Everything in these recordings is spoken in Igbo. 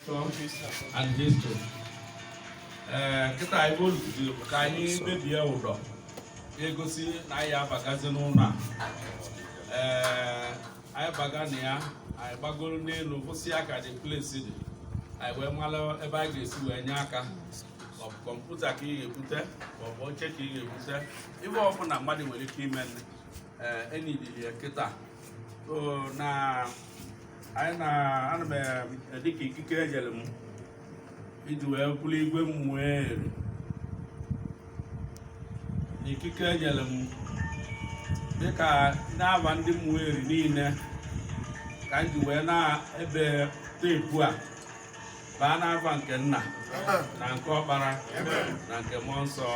and history. Kita ibu kani media udah. Egosi na ya bagazi n'ụlọ a. Anyị bagani ya, anyị gbagoro n'elu kwụsị aka dị place dị. Anyị wee mmalụ ebe anyị ga-esi wee nye aka. Ọ bụ kọmputa ka ị ga-ebute, ọ bụ oche ka ị ga-ebute. Ibe ọbụla mmadụ nwere ike ime enyi dị ya kịta. So na anyị ana m dịka ikike ejere m iji wee kwụrụ igwe m wee eri. Ikike ejere m dịka na-aba ndị m wee eri niile ka m ji wee na-ebe teepu a baa n'afa nke nna na nke ọkpara na nke mmụọ nsọ.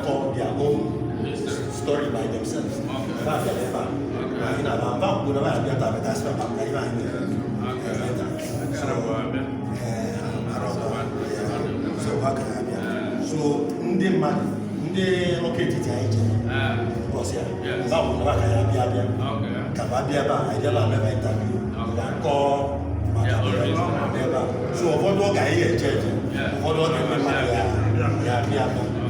Called their own story by themselves. So, ndị mmadụ ndị nwoke etiti anyị jere bọs ya báwo na baka ya bịa bịa ka ba bịa ebe a anyị bịa ebe interview ga-akọ maka ebe a so ụfọdụ ọ ga-eje eje ụfọdụ ọ ga-eme mmadụ ya bịa bịa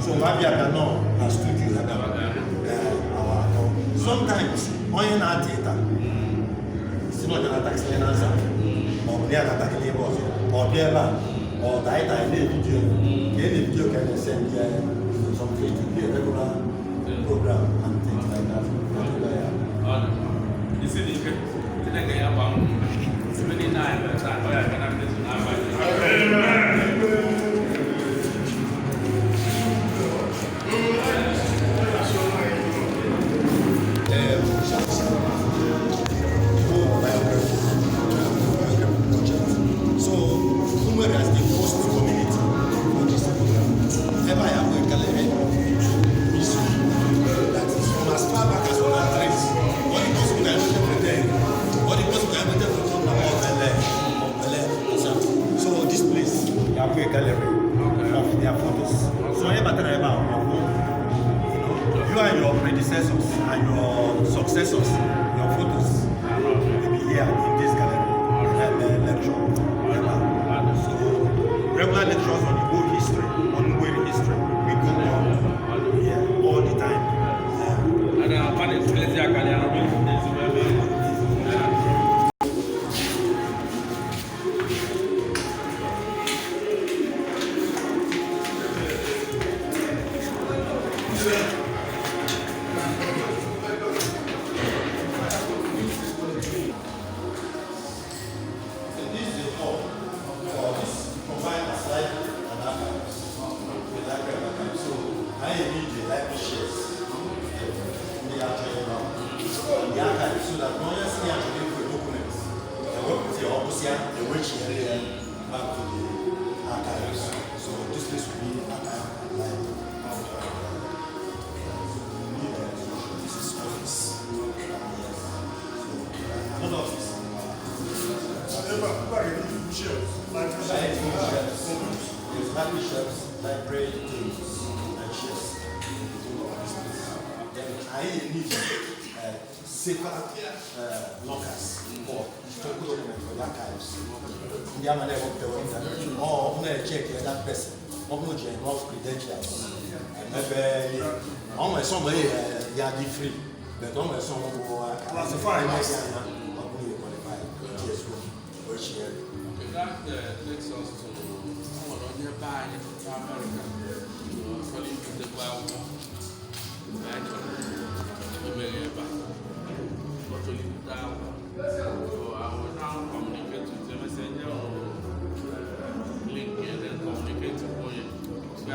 so ma bịa bịa nọ na studio ya bịa awa akọ sometimes onye na-ata ịta si na ọja na-atakịsị na nza ma ọ bụ ya na-atakịrị ebe ọzọ ọ bịa ebe a ọ daịta ya na-ebidio ka e na-ebidio ka na-ese ndị ya something to be a regular program and things like that. You see the effect? You think I have it's really nice. That's why I can have this So, Umar has the host community for this program. Ever I have a gallery that is from as far back as 103. What it was we are able to pretend. What it was we are able to talk about Bele. So this place, you have a gallery of their photos. So you and your predecessors and your successors, your photos will be here in this gallery. Lecture. So regular lectures on Igbo history, on Ngweri history, we go on here all the time. Library, and chairs. I need safer lockers for historical documents for the archives. The Amane of the internet, or I'm going to check that person, I'm going to check enough credentials. Maybe on my somebody, you are free, but on my son who are classified, that takes us to someone on nearby America. For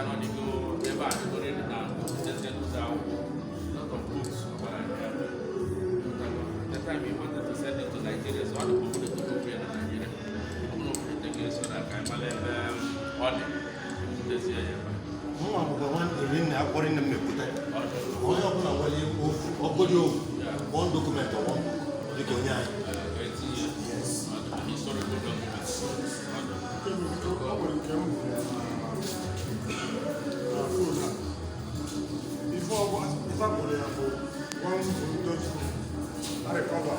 not to go ever to go in now. Just get to a lot of books. The time we wanted to send it to Nigeria, so all the people that go here in Nigeria, I'm not going to take it so that I'm on this year. Mo am go one even na akọrin na mepụta. Onye ọbụla nwere obodo one document or one dịka onye anyị. Yes. Historical documents. Before one from those I recover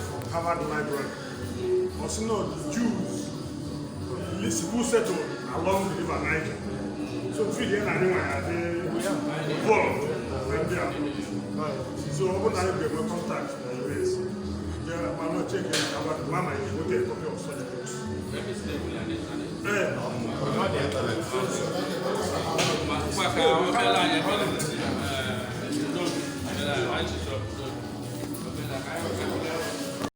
from Harvard Library. Also know the Jews who settled along the river Niger. So if you anyone involved, so when I get my contact in the US, I'm not checking about Mama is going to get a copy of such books. Let me stay